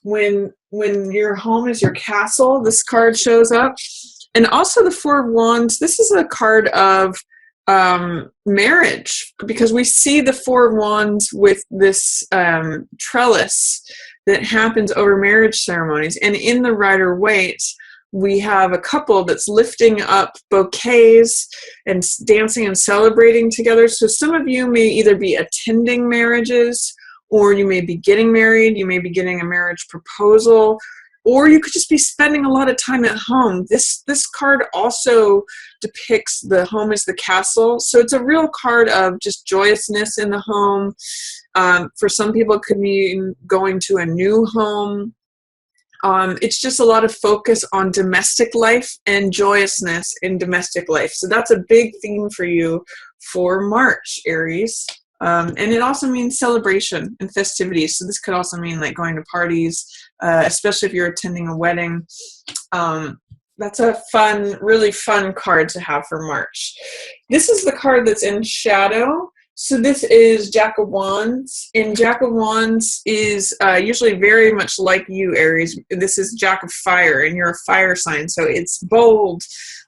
when your home is your castle, this card shows up. And also the Four of Wands, this is a card of marriage, because we see the Four of Wands with this trellis that happens over marriage ceremonies. And in the Rider-Waite, we have a couple that's lifting up bouquets and dancing and celebrating together. So some of you may either be attending marriages, or you may be getting married, you may be getting a marriage proposal, or you could just be spending a lot of time at home. This card also depicts the home as the castle. So it's a real card of just joyousness in the home. For some people, it could mean going to a new home. It's just a lot of focus on domestic life and joyousness in domestic life. So that's a big theme for you for March, Aries. And it also means celebration and festivities. So this could also mean like going to parties, especially if you're attending a wedding. That's a fun, really fun card to have for March. This is the card that's in shadow. So this is Jack of Wands, and Jack of Wands is usually very much like you, Aries. This is Jack of Fire, and you're a fire sign, so it's bold,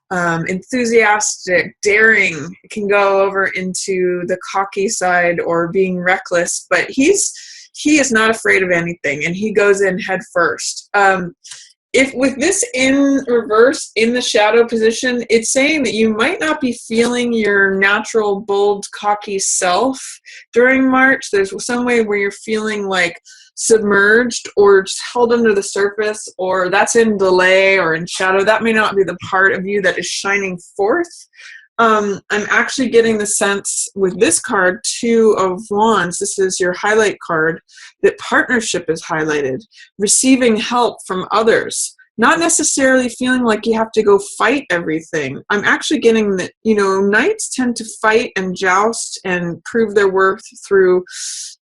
enthusiastic, daring. It can go over into the cocky side or being reckless, but he is not afraid of anything, and he goes in head first. If with this in reverse in the shadow position, it's saying that you might not be feeling your natural, bold, cocky self during March. There's some way where you're feeling like submerged or just held under the surface, or that's in delay or in shadow. That may not be the part of you that is shining forth. I'm actually getting the sense with this card, Two of Wands, this is your highlight card, that partnership is highlighted, receiving help from others, not necessarily feeling like you have to go fight everything. I'm actually getting that, knights tend to fight and joust and prove their worth through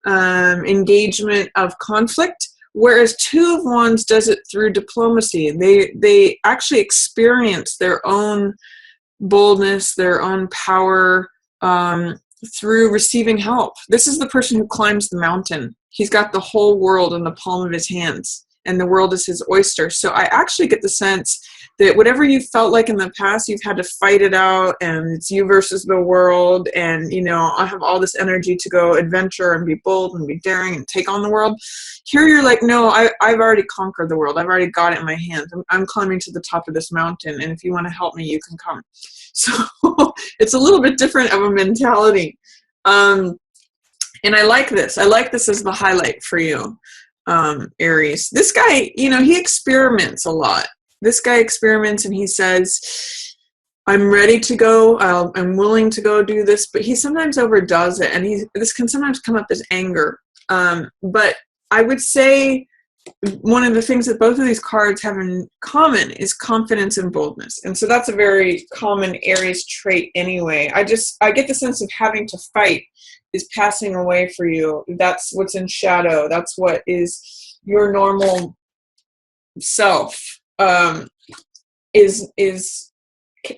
engagement of conflict, whereas Two of Wands does it through diplomacy. They actually experience their own boldness, their own power through receiving help. This is the person who climbs the mountain. He's got the whole world in the palm of his hands, and the world is his oyster. So I actually get the sense that whatever you felt like in the past, you've had to fight it out, and it's you versus the world, and I have all this energy to go adventure and be bold and be daring and take on the world. Here you're like, no, I've already conquered the world. I've already got it in my hands. I'm climbing to the top of this mountain, and if you want to help me, you can come. So it's a little bit different of a mentality. And I like this. I like this as the highlight for you, Aries. This guy, he experiments a lot. This guy experiments, and he says, I'm ready to go. I'm willing to go do this, but he sometimes overdoes it, and this can sometimes come up as anger. But I would say one of the things that both of these cards have in common is confidence and boldness. And so that's a very common Aries trait anyway. I get the sense of having to fight is passing away for you. That's what's in shadow. That's what is your normal self, is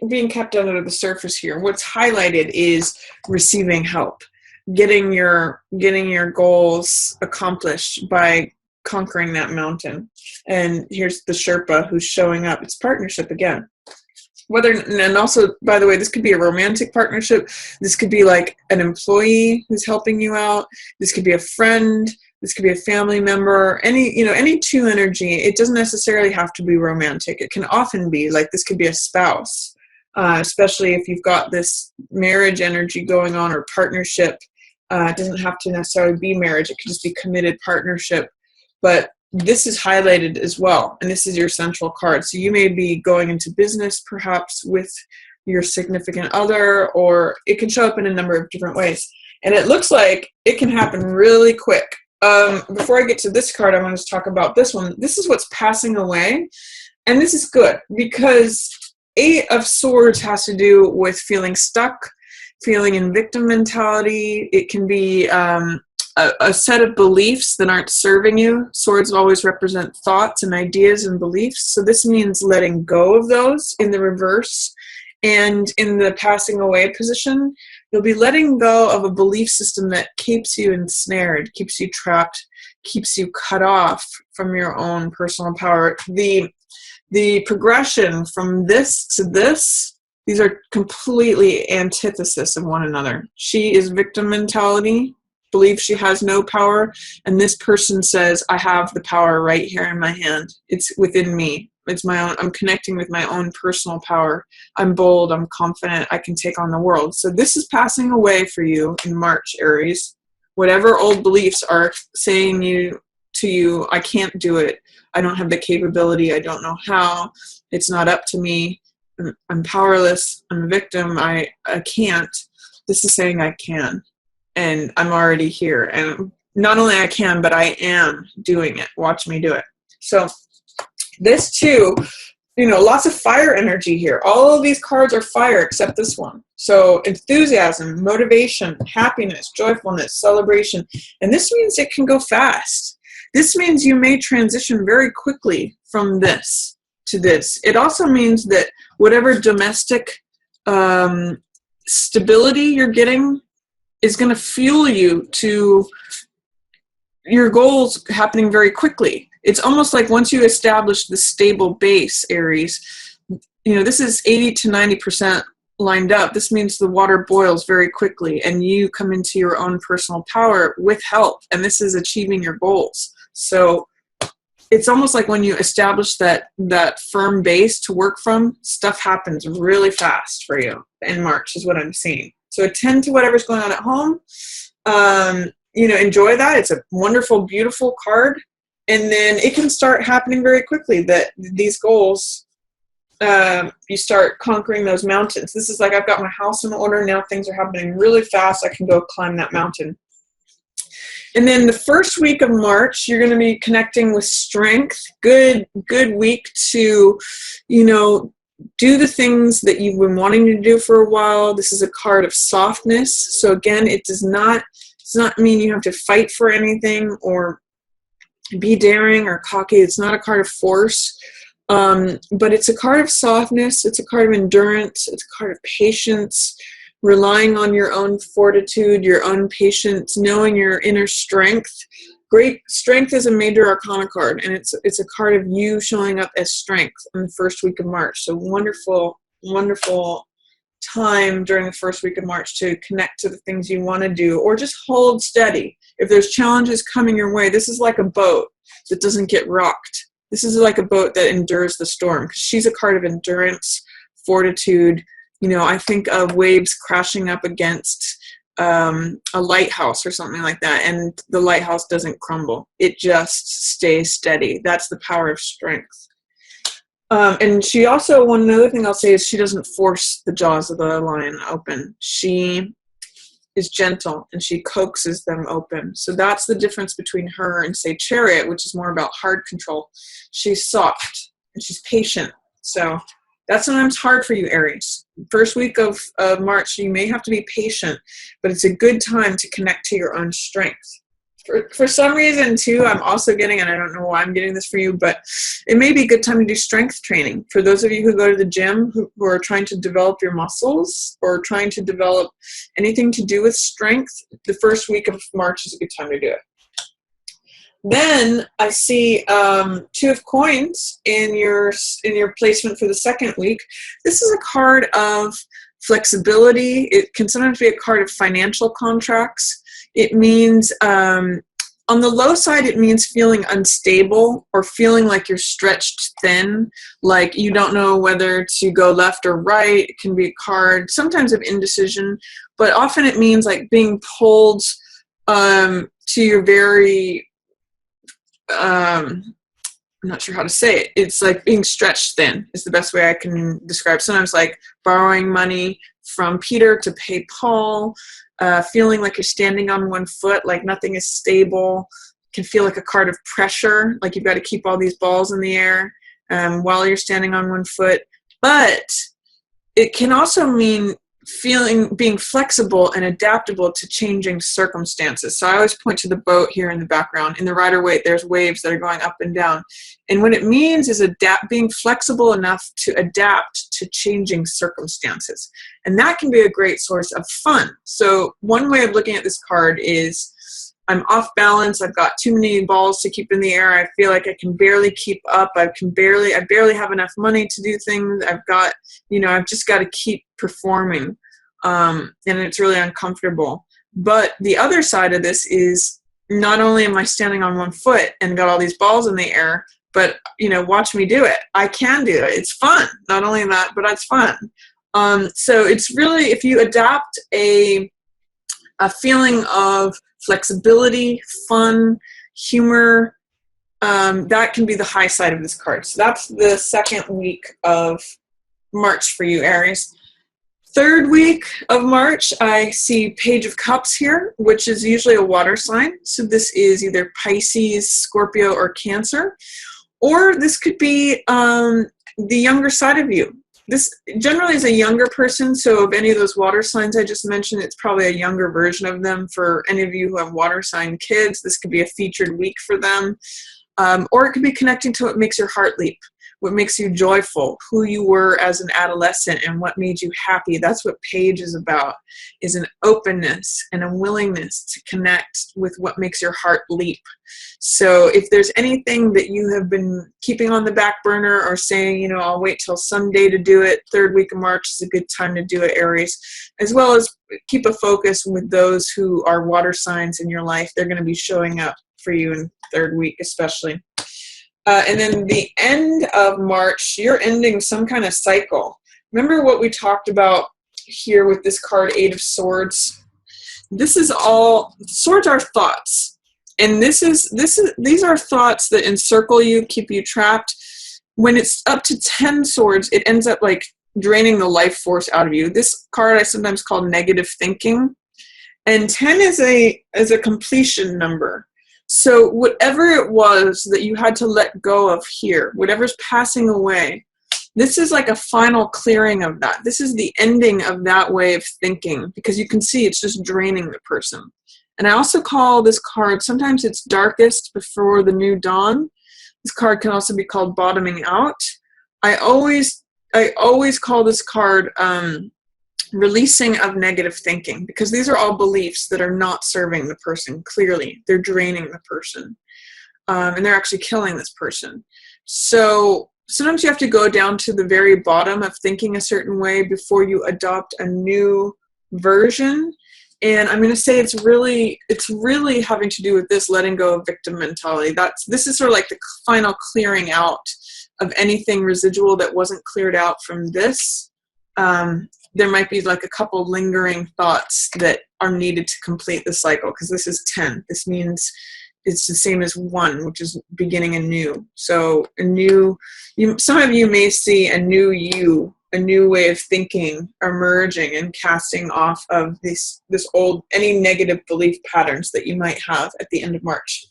being kept under the surface here. What's highlighted is receiving help, getting your goals accomplished by conquering that mountain. And here's the Sherpa who's showing up. It's partnership again. And also, by the way, this could be a romantic partnership. This could be like an employee who's helping you out. This could be a friend. This could be a family member. Any two energy. It doesn't necessarily have to be romantic. It can often be like this could be a spouse, especially if you've got this marriage energy going on or partnership. It doesn't have to necessarily be marriage. It could just be committed partnership. But this is highlighted as well, and this is your central card. So you may be going into business perhaps with your significant other, or it can show up in a number of different ways. And it looks like it can happen really quick. Before I get to this card, I want to talk about this one. This is what's passing away, and this is good because Eight of Swords has to do with feeling stuck, feeling in victim mentality. It can be a set of beliefs that aren't serving you. Swords always represent thoughts and ideas and beliefs. So this means letting go of those in the reverse. And in the passing away position, You'll be letting go of a belief system that keeps you ensnared, keeps you trapped, keeps you cut off from your own personal power. The progression from this to this, these are completely antithesis of one another. She is victim mentality, believes she has no power, and this person says, I have the power right here in my hand. It's within me. It's my own. I'm connecting with my own personal power. I'm bold. I'm confident. I can take on the world. So this is passing away for you in March, Aries. Whatever old beliefs are saying to you, I can't do it. I don't have the capability. I don't know how. It's not up to me. I'm powerless. I'm a victim. I can't. This is saying I can. And I'm already here. And not only I can, but I am doing it. Watch me do it. So this too, lots of fire energy here. All of these cards are fire except this one. So enthusiasm, motivation, happiness, joyfulness, celebration. And this means it can go fast. This means you may transition very quickly from this to this. It also means that whatever domestic stability you're getting is going to fuel you to your goals happening very quickly. It's almost like once you establish the stable base, Aries, this is 80 to 90% lined up. This means the water boils very quickly and you come into your own personal power with help. And this is achieving your goals. So it's almost like when you establish that firm base to work from, stuff happens really fast for you in March is what I'm seeing. So attend to whatever's going on at home. Enjoy that. It's a wonderful, beautiful card. And then it can start happening very quickly that these goals, you start conquering those mountains. This is like, I've got my house in order. Now things are happening really fast. I can go climb that mountain. And then the first week of March, you're going to be connecting with strength. Good week to, do the things that you've been wanting to do for a while. This is a card of softness. So again, it does not mean you have to fight for anything or be daring or cocky. It's not a card of force, but it's a card of softness. It's a card of endurance. It's a card of patience, relying on your own fortitude, your own patience, knowing your inner strength. Great strength is a major arcana card, and it's a card of you showing up as strength in the first week of March. So wonderful, wonderful time during the first week of March to connect to the things you want to do, or just hold steady. If there's challenges coming your way, this is like a boat that doesn't get rocked. This is like a boat that endures the storm, because she's a card of endurance, fortitude. I think of waves crashing up against a lighthouse or something like that, and the lighthouse doesn't crumble. It just stays steady. That's the power of strength. And she also, one other thing I'll say is she doesn't force the jaws of the lion open. She is gentle and she coaxes them open. So that's the difference between her and, say, Chariot, which is more about hard control. She's soft and she's patient. So that's sometimes hard for you, Aries. First week of March, you may have to be patient, but it's a good time to connect to your own strength. For some reason, too, I'm also getting, and I don't know why I'm getting this for you, but it may be a good time to do strength training. For those of you who go to the gym, who are trying to develop your muscles or trying to develop anything to do with strength, the first week of March is a good time to do it. Then I see Two of Coins in your placement for the second week. This is a card of flexibility. It can sometimes be a card of financial contracts. It means, on the low side, it means feeling unstable or feeling like you're stretched thin, like you don't know whether to go left or right. It can be a card sometimes of indecision, but often it means like being pulled to your very, I'm not sure how to say it. It's like being stretched thin is the best way I can describe. Sometimes like borrowing money from Peter to pay Paul, feeling like you're standing on one foot, like nothing is stable. It can feel like a card of pressure, like you've got to keep all these balls in the air while you're standing on one foot. But it can also mean being flexible and adaptable to changing circumstances. So I always point to the boat here in the background. In the Rider-Waite, there's waves that are going up and down. And what it means is being flexible enough to adapt to changing circumstances. And that can be a great source of fun. So one way of looking at this card is, I'm off balance. I've got too many balls to keep in the air. I feel like I can barely keep up. I barely have enough money to do things. I've just got to keep performing. And it's really uncomfortable. But the other side of this is, not only am I standing on one foot and got all these balls in the air, but, watch me do it. I can do it. It's fun. Not only that, but it's fun. So it's really, if you adapt a feeling of flexibility, fun, humor, that can be the high side of this card. So that's the second week of March for you, Aries. Third week of March, I see Page of Cups here, which is usually a water sign. So this is either Pisces, Scorpio, or Cancer. Or this could be the younger side of you. This generally is a younger person, so of any of those water signs I just mentioned, it's probably a younger version of them. For any of you who have water sign kids, this could be a featured week for them. Or it could be connecting to what makes your heart leap, what makes you joyful, who you were as an adolescent and what made you happy. That's what Page is about, is an openness and a willingness to connect with what makes your heart leap. So if there's anything that you have been keeping on the back burner or saying, I'll wait till someday to do it, third week of March is a good time to do it, Aries, as well as keep a focus with those who are water signs in your life. They're going to be showing up for you in third week especially. And then the end of March, you're ending some kind of cycle. Remember what we talked about here with this card, Eight of Swords? Swords are thoughts. And these are thoughts that encircle you, keep you trapped. When it's up to 10 swords, it ends up like draining the life force out of you. This card I sometimes call negative thinking. And 10 is a completion number. So whatever it was that you had to let go of here, whatever's passing away, this is like a final clearing of that. This is the ending of that way of thinking, because you can see it's just draining the person. And I also call this card, sometimes it's darkest before the new dawn. This card can also be called bottoming out. I always call this card releasing of negative thinking, because these are all beliefs that are not serving the person clearly. They're draining the person, and they're actually killing this person. So sometimes you have to go down to the very bottom of thinking a certain way before you adopt a new version. And I'm going to say it's really having to do with this letting go of victim mentality. This is sort of like the final clearing out of anything residual that wasn't cleared out from this. There might be like a couple lingering thoughts that are needed to complete the cycle, because this is 10. This means it's the same as 1, which is beginning anew. So some of you may see a new way of thinking emerging and casting off of any negative belief patterns that you might have at the end of March.